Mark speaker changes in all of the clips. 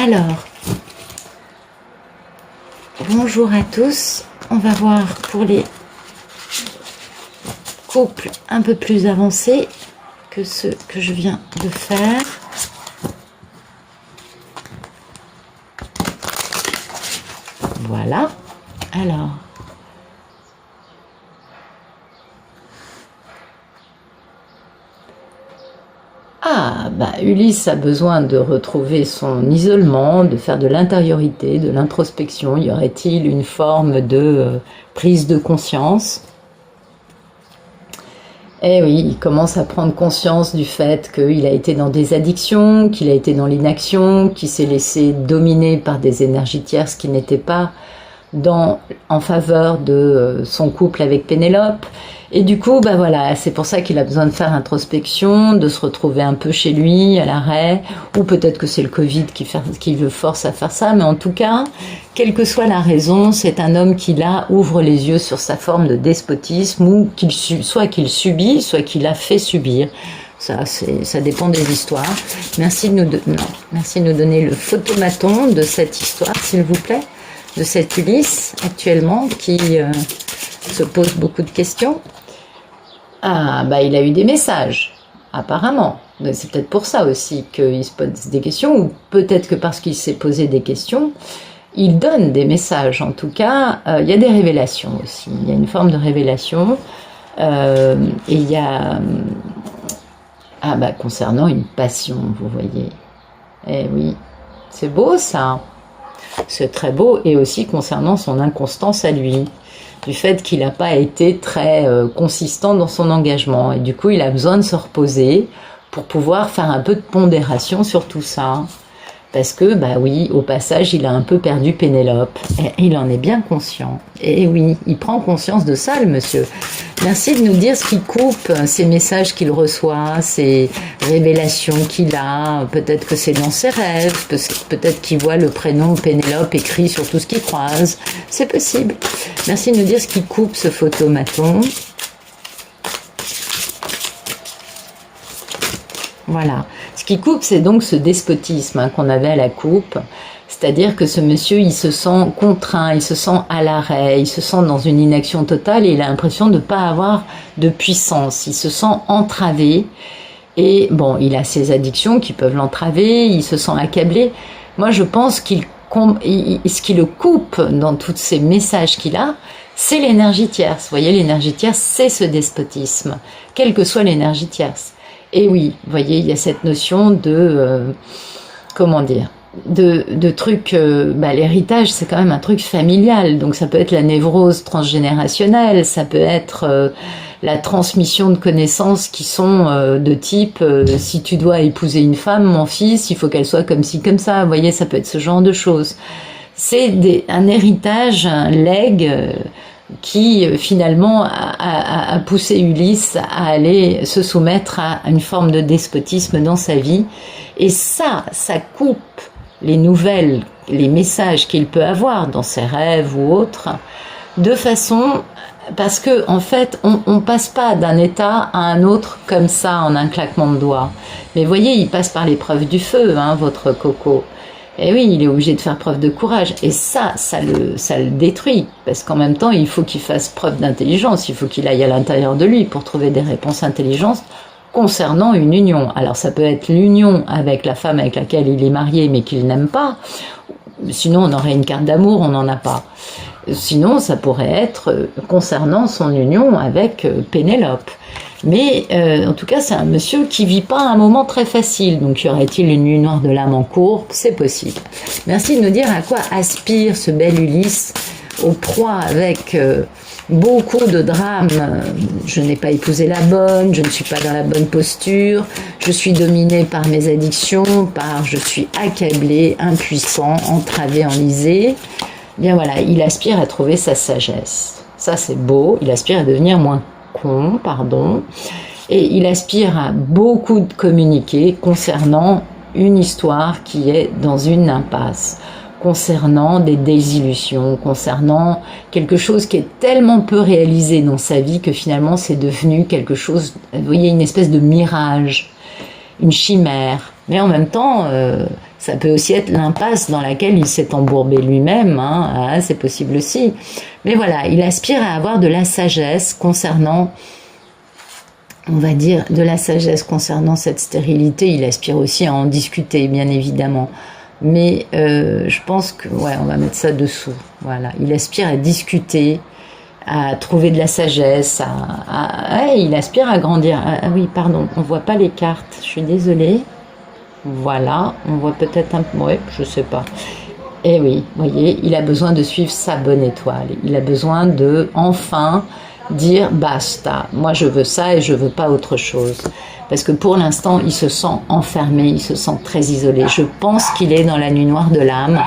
Speaker 1: Alors, bonjour à tous. On va voir pour les couples un peu plus avancés que ceux que je viens de faire. Voilà. Alors, Ulysse a besoin de retrouver son isolement, de faire de l'intériorité, de l'introspection. Y aurait-il une forme de prise de conscience? Eh oui, il commence à prendre conscience du fait qu'il a été dans des addictions, qu'il a été dans l'inaction, qu'il s'est laissé dominer par des énergies tierces qui n'étaient pas en faveur de son couple avec Pénélope. Et du coup, voilà, c'est pour ça qu'il a besoin de faire introspection, de se retrouver un peu chez lui, à l'arrêt, ou peut-être que c'est le Covid qui le force à faire ça, mais en tout cas, quelle que soit la raison, c'est un homme qui là ouvre les yeux sur sa forme de despotisme, ou soit qu'il subit, soit qu'il a fait subir. Ça dépend des histoires. Merci de nous donner le photomaton de cette histoire, s'il vous plaît, de cet Ulysse actuellement qui se pose beaucoup de questions. Il a eu des messages, apparemment. C'est peut-être pour ça aussi qu'il se pose des questions, ou peut-être que parce qu'il s'est posé des questions, il donne des messages. En tout cas, il y a des révélations aussi. Il y a une forme de révélation. Et il y a... concernant une passion, vous voyez. Eh oui, c'est beau ça. C'est très beau. Et aussi concernant son inconstance à lui. Du fait qu'il n'a pas été très consistant dans son engagement. Et du coup, il a besoin de se reposer pour pouvoir faire un peu de pondération sur tout ça. Parce que, oui, au passage, il a un peu perdu Pénélope. Et il en est bien conscient. Et oui, il prend conscience de ça, le monsieur. Merci de nous dire ce qu'il coupe, ces messages qu'il reçoit, ces révélations qu'il a. Peut-être que c'est dans ses rêves, peut-être qu'il voit le prénom Pénélope écrit sur tout ce qu'il croise. C'est possible. Merci de nous dire ce qu'il coupe, ce photomaton. Voilà. Ce qui coupe, c'est donc ce despotisme qu'on avait à la coupe. C'est-à-dire que ce monsieur, il se sent contraint, il se sent à l'arrêt, il se sent dans une inaction totale et il a l'impression de ne pas avoir de puissance. Il se sent entravé et il a ses addictions qui peuvent l'entraver, il se sent accablé. Moi, je pense ce qui le coupe dans tous ces messages qu'il a, c'est l'énergie tierce. Vous voyez, l'énergie tierce, c'est ce despotisme, quelle que soit l'énergie tierce. Et oui, vous voyez, il y a cette notion de, de truc, l'héritage, c'est quand même un truc familial, donc ça peut être la névrose transgénérationnelle, ça peut être la transmission de connaissances qui sont de type, si tu dois épouser une femme, mon fils, il faut qu'elle soit comme ci, comme ça, vous voyez, ça peut être ce genre de choses. C'est un héritage, un legs, qui finalement a poussé Ulysse à aller se soumettre à une forme de despotisme dans sa vie. Et ça coupe les nouvelles, les messages qu'il peut avoir dans ses rêves ou autres, de façon... Parce que en fait, on passe pas d'un état à un autre comme ça en un claquement de doigts. Mais vous voyez, il passe par l'épreuve du feu, votre coco. Et oui, il est obligé de faire preuve de courage. Et ça le détruit. Parce qu'en même temps, il faut qu'il fasse preuve d'intelligence. Il faut qu'il aille à l'intérieur de lui pour trouver des réponses intelligentes concernant une union. Alors ça peut être l'union avec la femme avec laquelle il est marié mais qu'il n'aime pas. Sinon, on aurait une carte d'amour, on n'en a pas. Sinon, ça pourrait être concernant son union avec Pénélope. Mais en tout cas, c'est un monsieur qui vit pas un moment très facile. Donc, y aurait-il une nuit noire de l'âme en cours? C'est possible. Merci de nous dire à quoi aspire ce bel Ulysse, aux proies avec beaucoup de drames. Je n'ai pas épousé la bonne, je ne suis pas dans la bonne posture, je suis dominé par mes addictions, je suis accablé, impuissant, entravé, enlisé. Bien voilà, il aspire à trouver sa sagesse. Ça, c'est beau. Il aspire à devenir moins con, et il aspire à beaucoup de communiquer concernant une histoire qui est dans une impasse, concernant des désillusions, concernant quelque chose qui est tellement peu réalisé dans sa vie que finalement c'est devenu quelque chose, vous voyez, une espèce de mirage, une chimère. Mais en même temps, Ça peut aussi être l'impasse dans laquelle il s'est embourbé lui-même, hein. Ah, c'est possible aussi. Mais voilà, il aspire à avoir de la sagesse concernant, on va dire, de la sagesse concernant cette stérilité. Il aspire aussi à en discuter, bien évidemment. Mais je pense que, ouais, on va mettre ça dessous. Voilà, il aspire à discuter, à trouver de la sagesse, ouais, il aspire à grandir. Ah oui, pardon, on voit pas les cartes, je suis désolée. Voilà, on voit peut-être un peu, ouais, je sais pas. Eh oui, voyez, il a besoin de suivre sa bonne étoile. Il a besoin de, enfin, dire basta. Moi, je veux ça et je veux pas autre chose. Parce que pour l'instant, il se sent enfermé, il se sent très isolé. Je pense qu'il est dans la nuit noire de l'âme.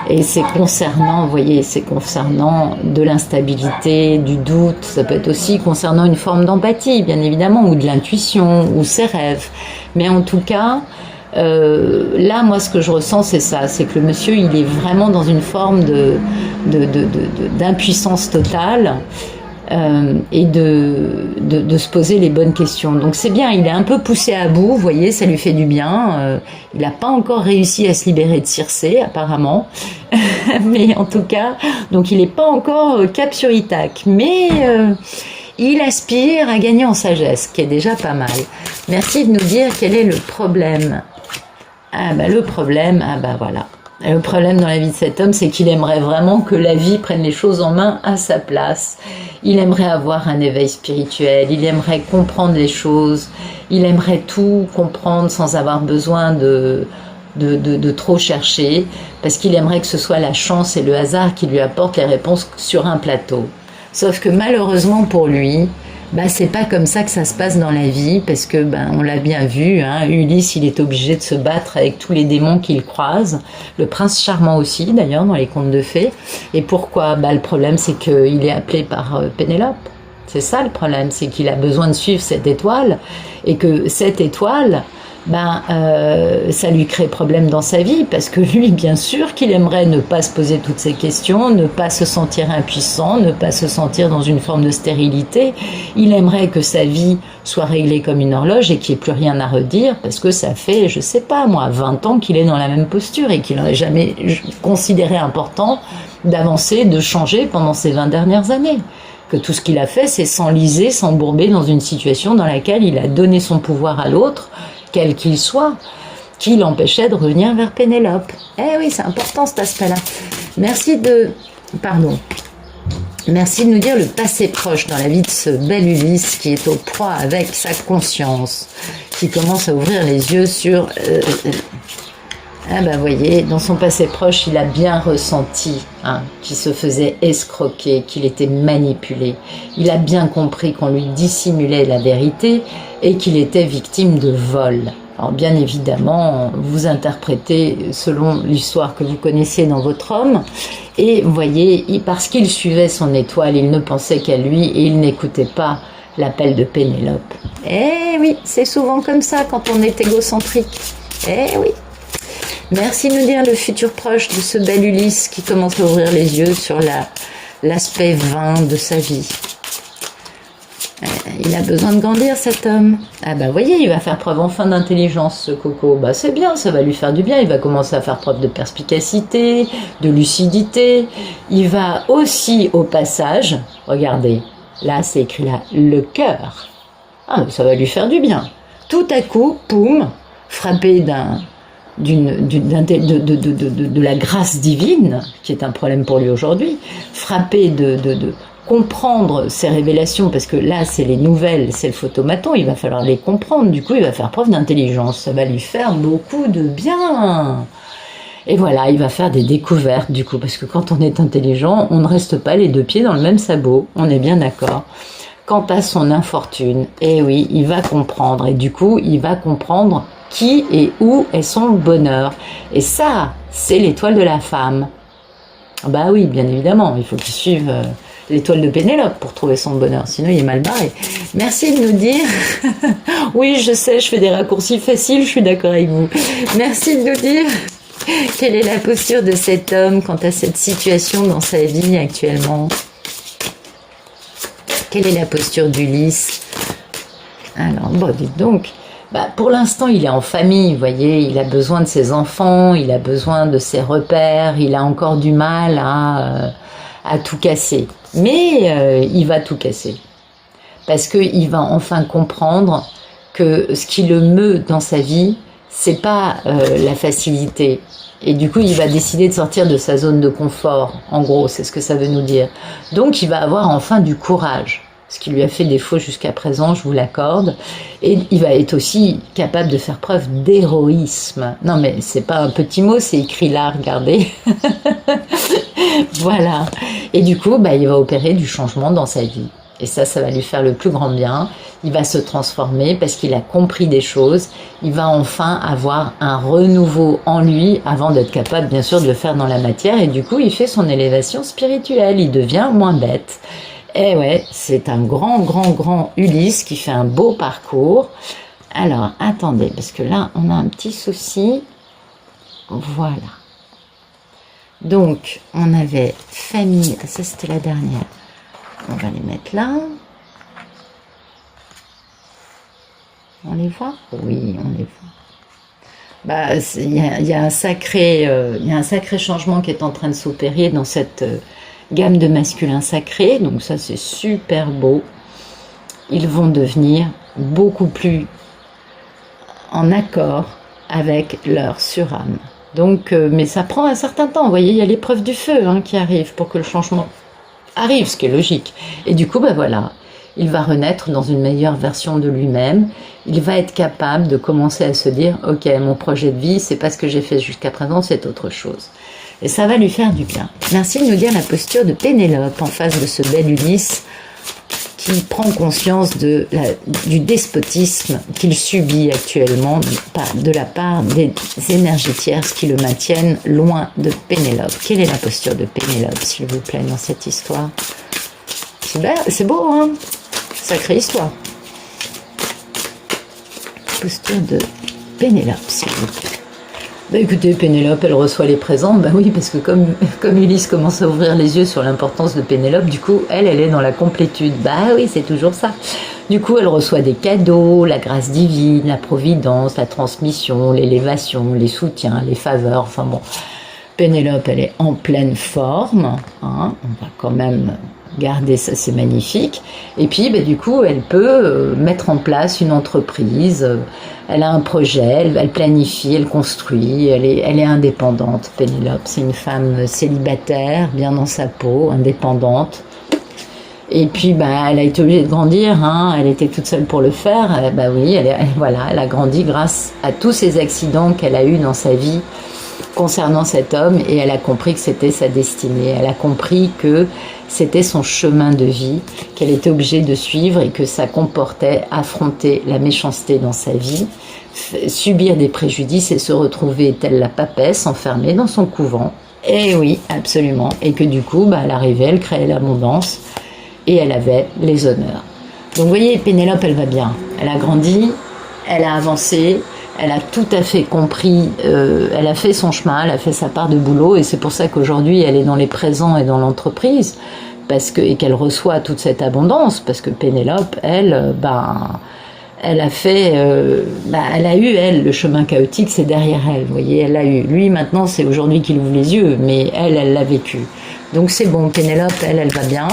Speaker 1: Et c'est concernant, vous voyez, c'est concernant de l'instabilité, du doute. Ça peut être aussi concernant une forme d'empathie, bien évidemment, ou de l'intuition, ou ses rêves. Mais en tout cas, là, moi, ce que je ressens, c'est ça. C'est que le monsieur, il est vraiment dans une forme d'impuissance totale. Et de se poser les bonnes questions. Donc c'est bien, il est un peu poussé à bout, vous voyez, ça lui fait du bien. Il n'a pas encore réussi à se libérer de Circé, apparemment. Mais en tout cas, donc il n'est pas encore cap sur Ithaque. Mais il aspire à gagner en sagesse, ce qui est déjà pas mal. Merci de nous dire quel est le problème. Ah bah le problème, ah bah voilà. Le problème dans la vie de cet homme, c'est qu'il aimerait vraiment que la vie prenne les choses en main à sa place. Il aimerait avoir un éveil spirituel, il aimerait comprendre les choses, il aimerait tout comprendre sans avoir besoin de trop chercher, parce qu'il aimerait que ce soit la chance et le hasard qui lui apportent les réponses sur un plateau. Sauf que malheureusement pour lui, bah, c'est pas comme ça que ça se passe dans la vie, parce que on l'a bien vu, hein, Ulysse, il est obligé de se battre avec tous les démons qu'il croise, le prince charmant aussi d'ailleurs dans les contes de fées. Et pourquoi? Le problème, c'est qu'il est appelé par Pénélope. C'est ça le problème, c'est qu'il a besoin de suivre cette étoile, et que cette étoile, ça lui crée problème dans sa vie, parce que lui, bien sûr qu'il aimerait ne pas se poser toutes ces questions, ne pas se sentir impuissant, ne pas se sentir dans une forme de stérilité. Il aimerait que sa vie soit réglée comme une horloge et qu'il n'y ait plus rien à redire, parce que ça fait, je sais pas moi, 20 ans qu'il est dans la même posture et qu'il n'a jamais considéré important d'avancer, de changer pendant ces 20 dernières années. Que tout ce qu'il a fait, c'est s'enliser, s'embourber dans une situation dans laquelle il a donné son pouvoir à l'autre, quel qu'il soit, qui l'empêchait de revenir vers Pénélope. Eh oui, c'est important cet aspect-là. Merci de nous dire le passé proche dans la vie de ce bel Ulysse qui est au proie avec sa conscience, qui commence à ouvrir les yeux sur... voyez, dans son passé proche, il a bien ressenti qu'il se faisait escroquer, qu'il était manipulé. Il a bien compris qu'on lui dissimulait la vérité et qu'il était victime de vol. Alors bien évidemment, vous interprétez selon l'histoire que vous connaissez dans votre homme. Et vous voyez, parce qu'il suivait son étoile, il ne pensait qu'à lui et il n'écoutait pas l'appel de Pénélope. Eh oui, c'est souvent comme ça quand on est égocentrique. Eh oui. Merci de nous dire le futur proche de ce bel Ulysse qui commence à ouvrir les yeux sur l'aspect vain de sa vie. Il a besoin de grandir, cet homme. Voyez, il va faire preuve enfin d'intelligence, ce coco. C'est bien, ça va lui faire du bien. Il va commencer à faire preuve de perspicacité, de lucidité. Il va aussi, au passage, regardez, là c'est écrit là, le cœur. Ça va lui faire du bien. Tout à coup, poum, frappé de la grâce divine, qui est un problème pour lui aujourd'hui, frappé de comprendre ces révélations, parce que là c'est les nouvelles, c'est le photomaton, il va falloir les comprendre, du coup il va faire preuve d'intelligence, ça va lui faire beaucoup de bien. Et voilà, il va faire des découvertes du coup, parce que quand on est intelligent, on ne reste pas les deux pieds dans le même sabot, on est bien d'accord. Quant à son infortune, eh oui, il va comprendre, et du coup il va comprendre qui et où est son bonheur. Et ça, c'est l'étoile de la femme. Oui, bien évidemment, il faut qu'il suive l'étoile de Pénélope pour trouver son bonheur, sinon il est mal barré. Merci de nous dire... Oui, je sais, je fais des raccourcis faciles, je suis d'accord avec vous. Merci de nous dire quelle est la posture de cet homme quant à cette situation dans sa vie actuellement. Quelle est la posture d'Ulysse? Alors, dites donc... Bah, pour l'instant, il est en famille, vous voyez, il a besoin de ses enfants, il a besoin de ses repères, il a encore du mal à tout casser. Mais il va tout casser. Parce qu'il va enfin comprendre que ce qui le meut dans sa vie, c'est pas la facilité. Et du coup, il va décider de sortir de sa zone de confort. En gros, c'est ce que ça veut nous dire. Donc, il va avoir enfin du courage. Ce qui lui a fait défaut jusqu'à présent, je vous l'accorde. Et il va être aussi capable de faire preuve d'héroïsme. Non, mais c'est pas un petit mot, c'est écrit là, regardez. Voilà. Et du coup, bah, il va opérer du changement dans sa vie. Et ça va lui faire le plus grand bien. Il va se transformer parce qu'il a compris des choses. Il va enfin avoir un renouveau en lui avant d'être capable, bien sûr, de le faire dans la matière. Et du coup, il fait son élévation spirituelle. Il devient moins bête. Et ouais, c'est un grand Ulysse qui fait un beau parcours. Alors, attendez, parce que là, on a un petit souci. Voilà. Donc, on avait famille. Ça, c'était la dernière. On va les mettre là. On les voit? Oui, on les voit. Bah, il y a un sacré changement qui est en train de s'opérer dans cette gamme de masculin sacré. Donc ça, c'est super beau. Ils vont devenir beaucoup plus en accord avec leur surâme. Donc, mais ça prend un certain temps. Vous voyez, il y a l'épreuve du feu qui arrive pour que le changement arrive, ce qui est logique. Et du coup, ben voilà, il va renaître dans une meilleure version de lui-même. Il va être capable de commencer à se dire, ok, mon projet de vie, c'est pas ce que j'ai fait jusqu'à présent, c'est autre chose. Et ça va lui faire du bien. Merci de nous dire la posture de Pénélope en face de ce bel Ulysse qui prend conscience du despotisme qu'il subit actuellement de la part des énergies tierces qui le maintiennent loin de Pénélope. Quelle est la posture de Pénélope, s'il vous plaît, dans cette histoire? C'est beau, hein? Sacrée histoire. Posture de Pénélope, s'il vous plaît. Bah écoutez, Pénélope, elle reçoit les présents. Bah oui, parce que comme Ulysse commence à ouvrir les yeux sur l'importance de Pénélope, du coup, elle est dans la complétude. Bah oui, c'est toujours ça. Du coup, elle reçoit des cadeaux, la grâce divine, la providence, la transmission, l'élévation, les soutiens, les faveurs. Enfin bon, Pénélope, elle est en pleine forme. Hein. On va quand même garder ça, c'est magnifique. Et puis, bah, du coup, elle peut mettre en place une entreprise. Elle a un projet, elle planifie, elle construit, elle est indépendante. Pénélope, c'est une femme célibataire, bien dans sa peau, indépendante. Et puis, bah, elle a été obligée de grandir. Elle était toute seule pour le faire. Bah oui, elle a grandi grâce à tous ces accidents qu'elle a eus dans sa vie concernant cet homme, et elle a compris que c'était sa destinée. Elle a compris que c'était son chemin de vie, qu'elle était obligée de suivre et que ça comportait affronter la méchanceté dans sa vie, subir des préjudices et se retrouver telle la papesse enfermée dans son couvent. Et oui, absolument. Et que du coup, bah, elle arrivait, elle créait l'abondance et elle avait les honneurs. Donc vous voyez, Pénélope, elle va bien. Elle a grandi, elle a avancé, elle a tout à fait compris, elle a fait son chemin, elle a fait sa part de boulot, et c'est pour ça qu'aujourd'hui elle est dans les présents et dans l'entreprise, et qu'elle reçoit toute cette abondance, parce que Pénélope, elle, elle a fait, elle a eu, elle, le chemin chaotique, c'est derrière elle, vous voyez, elle l'a eu. Lui, maintenant, c'est aujourd'hui qu'il ouvre les yeux, mais elle l'a vécu. Donc c'est bon, Pénélope, elle va bien.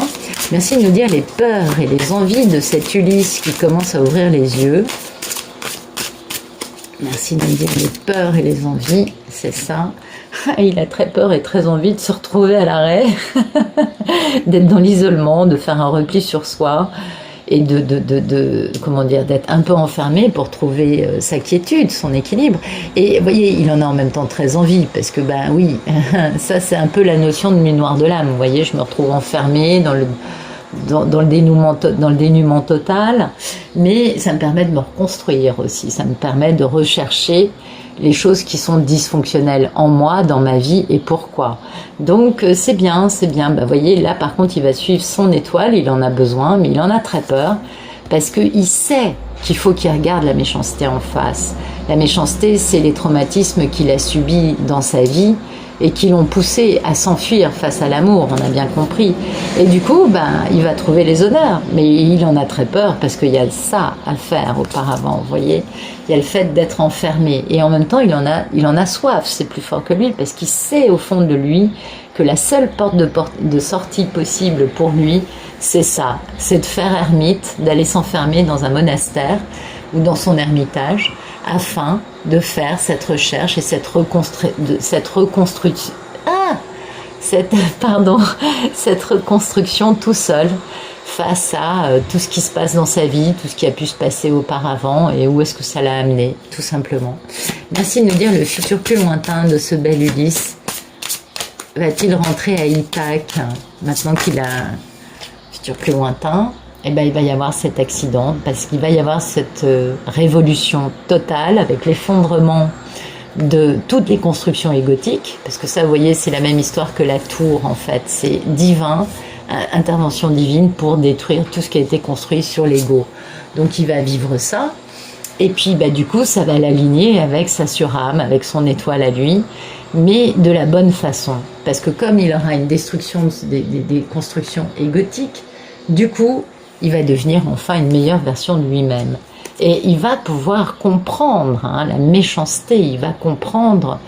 Speaker 1: Merci de nous dire les peurs et les envies de cet Ulysse qui commence à ouvrir les yeux. Merci de me dire les peurs et les envies, c'est ça. Il a très peur et très envie de se retrouver à l'arrêt, d'être dans l'isolement, de faire un repli sur soi et comment dire, d'être un peu enfermé pour trouver sa quiétude, son équilibre. Et vous voyez, il en a en même temps très envie, parce que ben oui, ça c'est un peu la notion de nuit noire de l'âme. Vous voyez, je me retrouve enfermée dans le dénuement total, mais ça me permet de me reconstruire aussi, ça me permet de rechercher les choses qui sont dysfonctionnelles en moi, dans ma vie, et pourquoi. Donc c'est bien, bah, voyez, là par contre il va suivre son étoile, il en a besoin, mais il en a très peur, parce qu'il sait qu'il faut qu'il regarde la méchanceté en face. La méchanceté, c'est les traumatismes qu'il a subis dans sa vie, et qui l'ont poussé à s'enfuir face à l'amour, on a bien compris. Et du coup, il va trouver les honneurs, mais il en a très peur parce qu'il y a ça à faire auparavant, vous voyez. Il y a le fait d'être enfermé et en même temps, il en a soif, c'est plus fort que lui parce qu'il sait au fond de lui que la seule porte de sortie possible pour lui, c'est ça, c'est de faire ermite, d'aller s'enfermer dans un monastère ou dans son ermitage afin de faire cette recherche et cette reconstruction. Cette reconstruction tout seul face à tout ce qui se passe dans sa vie, tout ce qui a pu se passer auparavant et où est-ce que ça l'a amené, tout simplement. Merci de nous dire le futur plus lointain de ce bel Ulysse. Va-t-il rentrer à Ithaque maintenant qu'il a un futur plus lointain? Eh ben, il va y avoir cet accident parce qu'il va y avoir cette révolution totale avec l'effondrement de toutes les constructions égotiques, parce que ça, vous voyez, c'est la même histoire que la tour, en fait. C'est divin, intervention divine pour détruire tout ce qui a été construit sur l'ego. Donc, il va vivre ça. Et puis, du coup, ça va l'aligner avec sa surâme, avec son étoile à lui, mais de la bonne façon. Parce que comme il aura une destruction des constructions égotiques, du coup, il va devenir enfin une meilleure version de lui-même. Et il va pouvoir comprendre la méchanceté, il va comprendre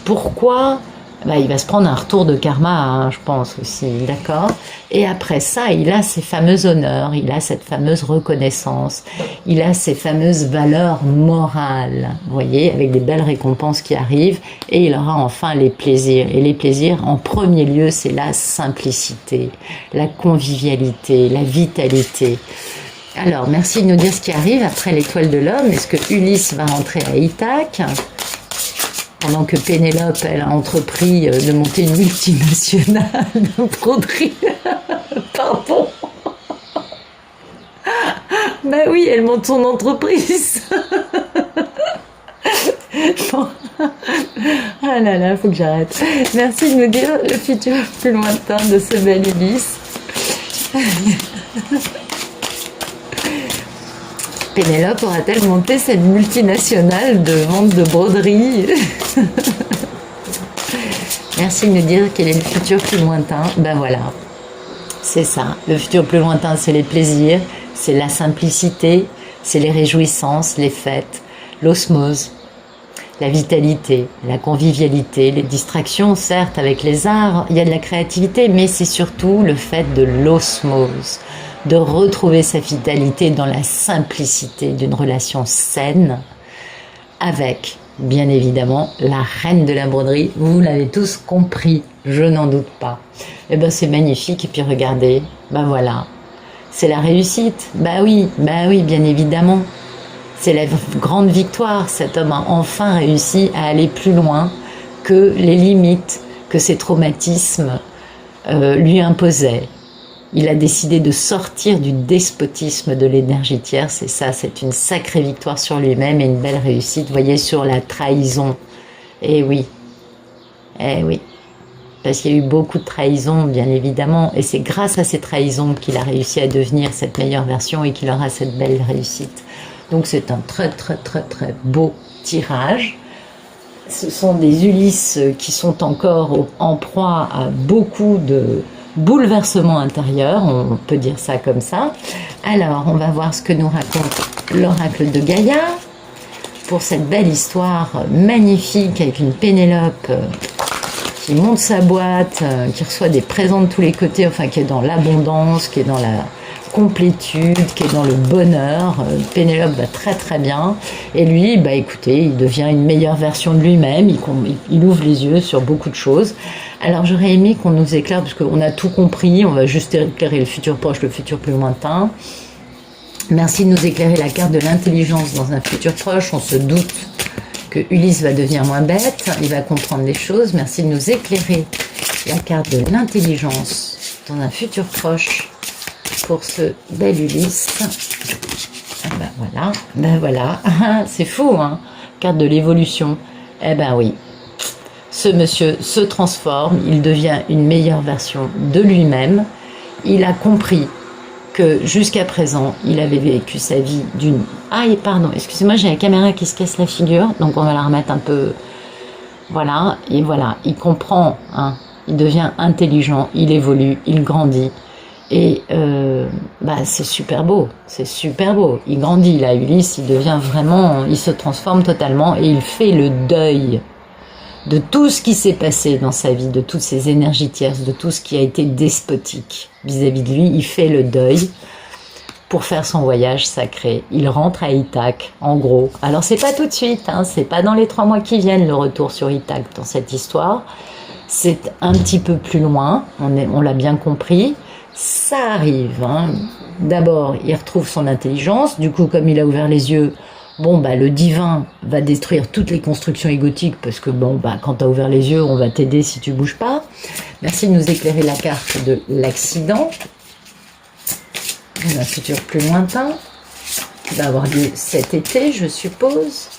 Speaker 1: pourquoi il va se prendre un retour de karma, je pense aussi, d'accord? Et après ça, il a ses fameux honneurs, il a cette fameuse reconnaissance, il a ces fameuses valeurs morales, vous voyez, avec des belles récompenses qui arrivent, et il aura enfin les plaisirs. Et les plaisirs, en premier lieu, c'est la simplicité, la convivialité, la vitalité. Alors, merci de nous dire ce qui arrive après l'étoile de l'homme. Est-ce que Ulysse va rentrer à Ithaque pendant que Pénélope, elle a entrepris de monter une multinationale de broderie? Pardon. Oui, elle monte son entreprise. Bon. Ah là là, faut que j'arrête. Merci de nous dire le futur plus lointain de ce bel Ulysse. Pénélope aura-t-elle monté cette multinationale de vente de broderie? Merci de nous dire quel est le futur plus lointain. Voilà, c'est ça. Le futur plus lointain, c'est les plaisirs, c'est la simplicité, c'est les réjouissances, les fêtes, l'osmose, la vitalité, la convivialité, les distractions, certes, avec les arts, il y a de la créativité, mais c'est surtout le fait de l'osmose, de retrouver sa vitalité dans la simplicité d'une relation saine avec, bien évidemment, la reine de la broderie. Vous l'avez tous compris, je n'en doute pas. C'est magnifique. Et puis regardez, voilà, c'est la réussite. Oui, bien évidemment. C'est la grande victoire. Cet homme a enfin réussi à aller plus loin que les limites que ses traumatismes lui imposaient. Il a décidé de sortir du despotisme de l'énergétière, c'est ça, c'est une sacrée victoire sur lui-même et une belle réussite, vous voyez, sur la trahison. Eh oui, parce qu'il y a eu beaucoup de trahisons, bien évidemment, et c'est grâce à ces trahisons qu'il a réussi à devenir cette meilleure version et qu'il aura cette belle réussite. Donc c'est un très très très très beau tirage. Ce sont des Ulysses qui sont encore en proie à beaucoup de bouleversement intérieur, on peut dire ça comme ça. Alors, on va voir ce que nous raconte l'oracle de Gaïa pour cette belle histoire magnifique avec une Pénélope qui monte sa boîte, qui reçoit des présents de tous les côtés, enfin qui est dans l'abondance, qui est dans la complétude, qui est dans le bonheur. Pénélope va très très bien et lui, écoutez, il devient une meilleure version de lui-même, il ouvre les yeux sur beaucoup de choses. Alors j'aurais aimé qu'on nous éclaire, parce qu'on a tout compris, on va juste éclairer le futur proche, le futur plus lointain. Merci de nous éclairer la carte de l'intelligence dans un futur proche. On se doute que Ulysse va devenir moins bête, il va comprendre les choses. Merci de nous éclairer la carte de l'intelligence dans un futur proche pour ce bel Ulysse. Voilà, c'est fou, hein, carte de l'évolution. Oui. Ce monsieur se transforme, il devient une meilleure version de lui-même. Il a compris que jusqu'à présent, il avait vécu sa vie d'une... Ah, pardon, excusez-moi, j'ai la caméra qui se casse la figure, donc on va la remettre un peu Voilà, et voilà, il comprend, hein, il devient intelligent, il évolue, il grandit. Et bah, c'est super beau, c'est super beau. Il grandit là, Ulysse, il devient vraiment, il se transforme totalement et il fait le deuil de tout ce qui s'est passé dans sa vie, de toutes ces énergies tierces, de tout ce qui a été despotique vis-à-vis de lui. Il fait le deuil pour faire son voyage sacré. Il rentre à Ithaque, en gros. Alors c'est pas tout de suite, hein, c'est pas dans les 3 mois qui viennent le retour sur Ithaque dans cette histoire. C'est un petit peu plus loin, on l'a bien compris. Ça arrive, hein. D'abord, il retrouve son intelligence. Du coup, comme il a ouvert les yeux, bon, bah, le divin va détruire toutes les constructions égotiques parce que, bon, bah, quand tu as ouvert les yeux, on va t'aider si tu bouges pas. Merci de nous éclairer la carte de l'accident. Un futur plus lointain qui va avoir lieu cet été, je suppose.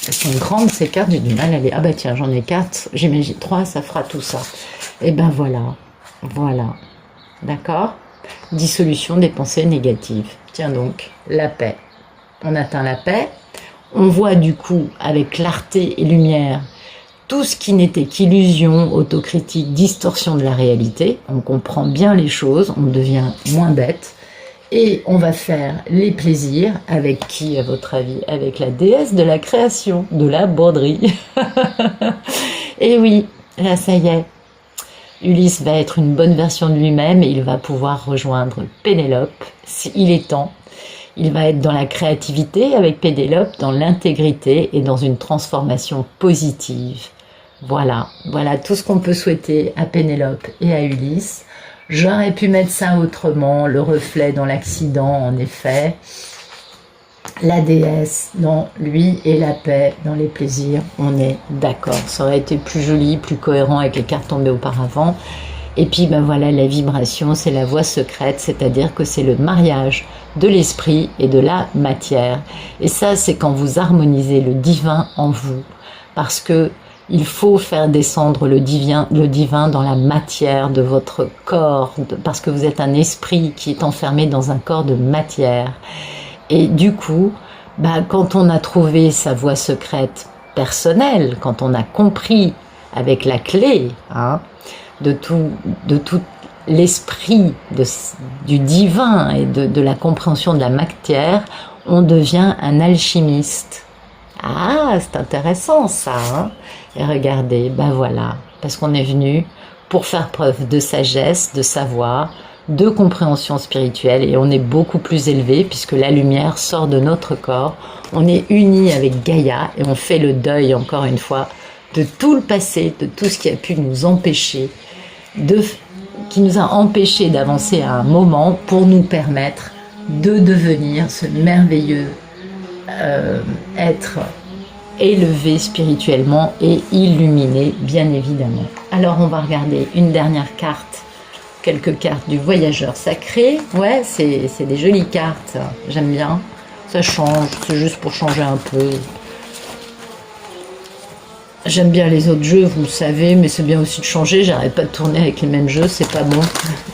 Speaker 1: Elles sont grandes ces cartes, j'ai du mal à les... Ah bah tiens, j'en ai 4, j'imagine 3, ça fera tout ça. Et ben voilà, voilà, d'accord. Dissolution des pensées négatives. Tiens donc, la paix. On atteint la paix. On voit du coup, avec clarté et lumière, tout ce qui n'était qu'illusion, autocritique, distorsion de la réalité. On comprend bien les choses, on devient moins bête. Et on va faire les plaisirs avec qui, à votre avis? Avec la déesse de la création, de la broderie. Et oui, là ça y est, Ulysse va être une bonne version de lui-même et il va pouvoir rejoindre Pénélope, il est temps. Il va être dans la créativité avec Pénélope, dans l'intégrité et dans une transformation positive. Voilà, voilà tout ce qu'on peut souhaiter à Pénélope et à Ulysse. J'aurais pu mettre ça autrement, le reflet dans l'accident, en effet. La déesse dans lui et la paix dans les plaisirs, on est d'accord. Ça aurait été plus joli, plus cohérent avec les cartes tombées auparavant. Et puis ben voilà, la vibration, c'est la voie secrète, c'est-à-dire que c'est le mariage de l'esprit et de la matière. Et ça, c'est quand vous harmonisez le divin en vous, parce que il faut faire descendre le divin dans la matière de votre corps, parce que vous êtes un esprit qui est enfermé dans un corps de matière. Et du coup, bah, quand on a trouvé sa voie secrète personnelle, quand on a compris avec la clé hein, de tout l'esprit du divin et de la compréhension de la matière, on devient un alchimiste. Ah, c'est intéressant ça, hein. Et regardez, ben voilà, parce qu'on est venu pour faire preuve de sagesse, de savoir, de compréhension spirituelle, et on est beaucoup plus élevé puisque la lumière sort de notre corps. On est unis avec Gaïa et on fait le deuil, encore une fois, de tout le passé, de tout ce qui a pu nous empêcher, qui nous a empêchés d'avancer à un moment pour nous permettre de devenir ce merveilleux être élevé spirituellement et illuminé, bien évidemment. Alors on va regarder une dernière carte, quelques cartes du voyageur sacré. Ouais, c'est des jolies cartes, j'aime bien. Ça change, c'est juste pour changer un peu. J'aime bien les autres jeux, vous le savez, mais c'est bien aussi de changer. J'arrête pas de tourner avec les mêmes jeux, c'est pas bon.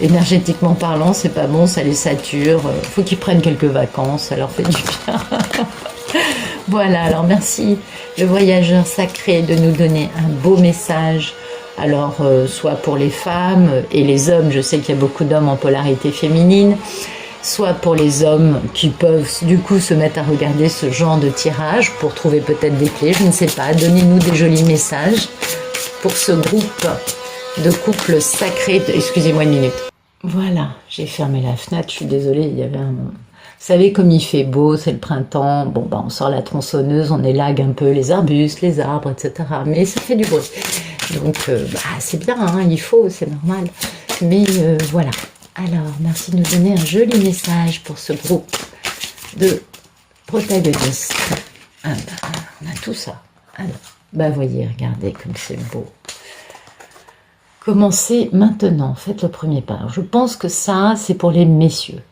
Speaker 1: Énergétiquement parlant, c'est pas bon, ça les sature. Faut qu'ils prennent quelques vacances, ça leur fait du bien. Voilà, alors merci le voyageur sacré de nous donner un beau message. Alors, soit pour les femmes et les hommes, je sais qu'il y a beaucoup d'hommes en polarité féminine, soit pour les hommes qui peuvent du coup se mettre à regarder ce genre de tirage pour trouver peut-être des clés, je ne sais pas. Donnez-nous des jolis messages pour ce groupe de couples sacrés. Excusez-moi une minute. Voilà, j'ai fermé la fenêtre, je suis désolée, il y avait un... Vous savez comme il fait beau, c'est le printemps, bon bah on sort la tronçonneuse, on élague un peu les arbustes, les arbres, etc. Mais ça fait du bruit. Donc bah, c'est bien, hein, il faut, c'est normal. Mais voilà. Alors, merci de nous donner un joli message pour ce groupe de protagonistes. Ah bah, on a tout ça. Alors, bah voyez, regardez comme c'est beau. Commencez maintenant, faites le premier pas. Alors, je pense que ça, c'est pour les messieurs.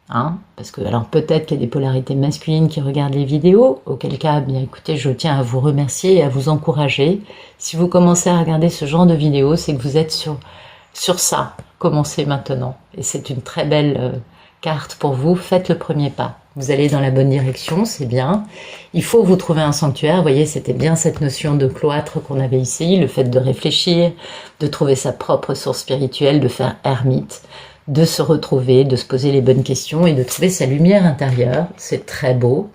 Speaker 1: Hein, parce que, alors peut-être qu'il y a des polarités masculines qui regardent les vidéos, auquel cas, bien écoutez, je tiens à vous remercier et à vous encourager. Si vous commencez à regarder ce genre de vidéos, c'est que vous êtes sur ça. Commencez maintenant. Et c'est une très belle carte pour vous. Faites le premier pas. vous allez dans la bonne direction, c'est bien. Il faut vous trouver un sanctuaire. Vous voyez, c'était bien cette notion de cloître qu'on avait ici, le fait de réfléchir, de trouver sa propre source spirituelle, de faire ermite, de se retrouver, de se poser les bonnes questions et de trouver sa lumière intérieure. C'est très beau.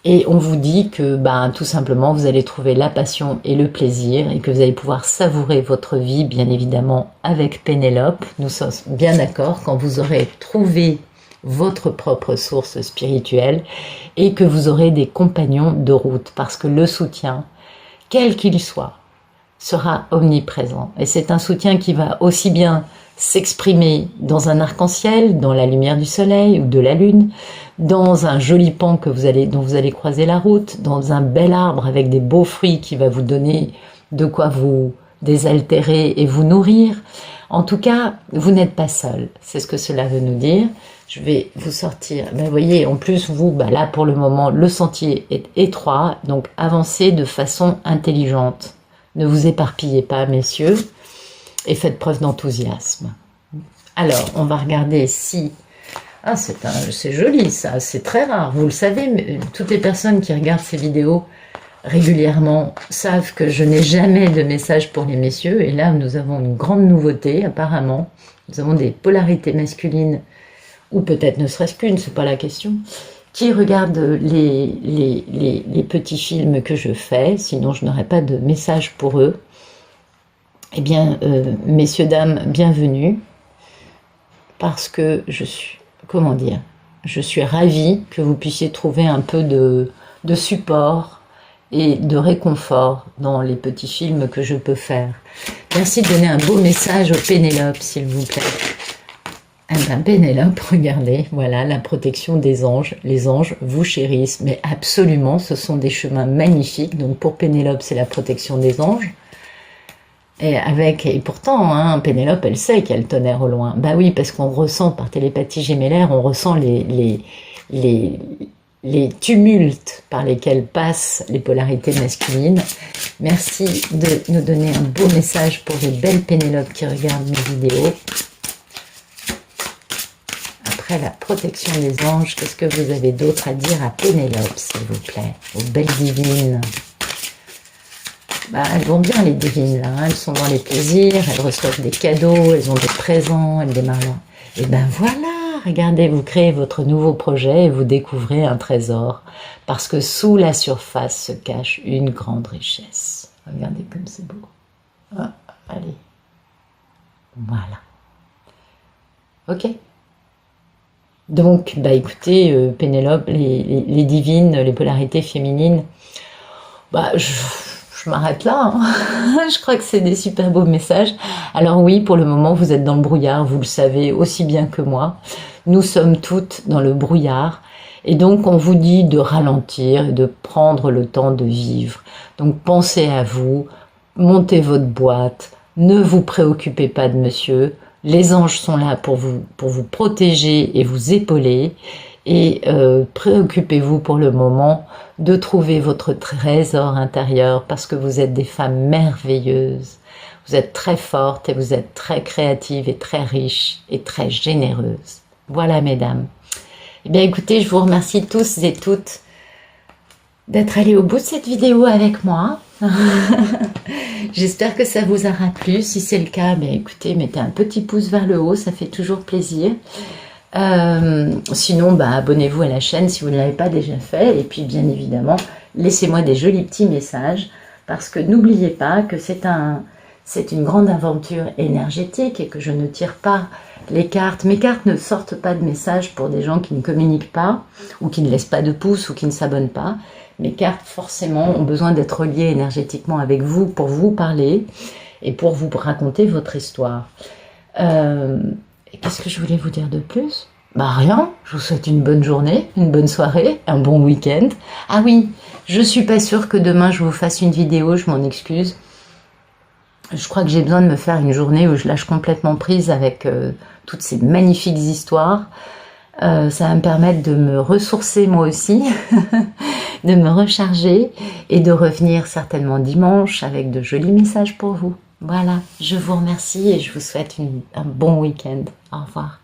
Speaker 1: Et on vous dit que tout simplement vous allez trouver la passion et le plaisir et que vous allez pouvoir savourer votre vie bien évidemment avec Pénélope. Nous sommes bien d'accord quand vous aurez trouvé votre propre source spirituelle et que vous aurez des compagnons de route parce que le soutien, quel qu'il soit, sera omniprésent. Et c'est un soutien qui va aussi bien s'exprimer dans un arc-en-ciel, dans la lumière du soleil ou de la lune, dans un joli pan dont vous allez croiser la route, dans un bel arbre avec des beaux fruits qui va vous donner de quoi vous désaltérer et vous nourrir. En tout cas, vous n'êtes pas seul. C'est ce que cela veut nous dire. Je vais vous sortir. Vous voyez, en plus, vous, là, pour le moment, le sentier est étroit, donc avancez de façon intelligente. Ne vous éparpillez pas, messieurs, et faites preuve d'enthousiasme. Alors, on va regarder si... Ah, c'est joli, ça, c'est très rare. Vous le savez, mais toutes les personnes qui regardent ces vidéos régulièrement savent que je n'ai jamais de message pour les messieurs. Et là, nous avons une grande nouveauté, apparemment. Nous avons des polarités masculines, ou peut-être ne serait-ce qu'une, c'est pas la question, qui regardent les petits films que je fais, sinon je n'aurais pas de message pour eux. Eh bien, messieurs, dames, bienvenue, parce que je suis ravie que vous puissiez trouver un peu de support et de réconfort dans les petits films que je peux faire. Merci de donner un beau message aux Pénélope, s'il vous plaît. Eh bien, Pénélope, regardez, voilà, la protection des anges. Les anges vous chérissent, mais absolument, ce sont des chemins magnifiques. Donc pour Pénélope, c'est la protection des anges. Et pourtant, Pénélope, elle sait qu'il y a le tonnerre au loin. Bah oui, parce qu'on ressent par télépathie gémellaire, on ressent les tumultes par lesquels passent les polarités masculines. Merci de nous donner un beau message pour les belles Pénélopes qui regardent mes vidéos. Après la protection des anges, qu'est-ce que vous avez d'autre à dire à Pénélope, s'il vous plaît, aux belles divines? Elles vont bien, les divines, là. Elles sont dans les plaisirs, elles reçoivent des cadeaux, elles ont des présents, elles démarrent. Et voilà, regardez, vous créez votre nouveau projet et vous découvrez un trésor. Parce que sous la surface se cache une grande richesse. Regardez comme c'est beau. Ah, allez. Voilà. Ok. Donc, écoutez, Pénélope, les divines, les polarités féminines, je m'arrête là. Je crois que c'est des super beaux messages. Alors oui, pour le moment, vous êtes dans le brouillard, vous le savez aussi bien que moi. Nous sommes toutes dans le brouillard. Et donc, on vous dit de ralentir et de prendre le temps de vivre. Donc, pensez à vous, montez votre boîte, ne vous préoccupez pas de monsieur. Les anges sont là pour vous protéger et vous épauler. Et préoccupez-vous pour le moment de trouver votre trésor intérieur parce que vous êtes des femmes merveilleuses. Vous êtes très fortes et vous êtes très créatives et très riches et très généreuses. Voilà, mesdames. Eh bien, écoutez, je vous remercie tous et toutes d'être allés au bout de cette vidéo avec moi. J'espère que ça vous aura plu. Si c'est le cas, écoutez, mettez un petit pouce vers le haut, ça fait toujours plaisir. Sinon, abonnez-vous à la chaîne si vous ne l'avez pas déjà fait. Et puis, bien évidemment, laissez-moi des jolis petits messages. Parce que n'oubliez pas que c'est une grande aventure énergétique et que je ne tire pas les cartes. Mes cartes ne sortent pas de messages pour des gens qui ne communiquent pas, ou qui ne laissent pas de pouce, ou qui ne s'abonnent pas. Mes cartes, forcément, ont besoin d'être reliées énergétiquement avec vous pour vous parler et pour vous raconter votre histoire. Qu'est-ce que je voulais vous dire de plus? Rien, je vous souhaite une bonne journée, une bonne soirée, un bon week-end. Ah oui, je suis pas sûre que demain je vous fasse une vidéo, je m'en excuse. Je crois que j'ai besoin de me faire une journée où je lâche complètement prise avec toutes ces magnifiques histoires. Ça va me permettre de me ressourcer moi aussi, de me recharger et de revenir certainement dimanche avec de jolis messages pour vous. Voilà, je vous remercie et je vous souhaite un bon week-end. Au revoir.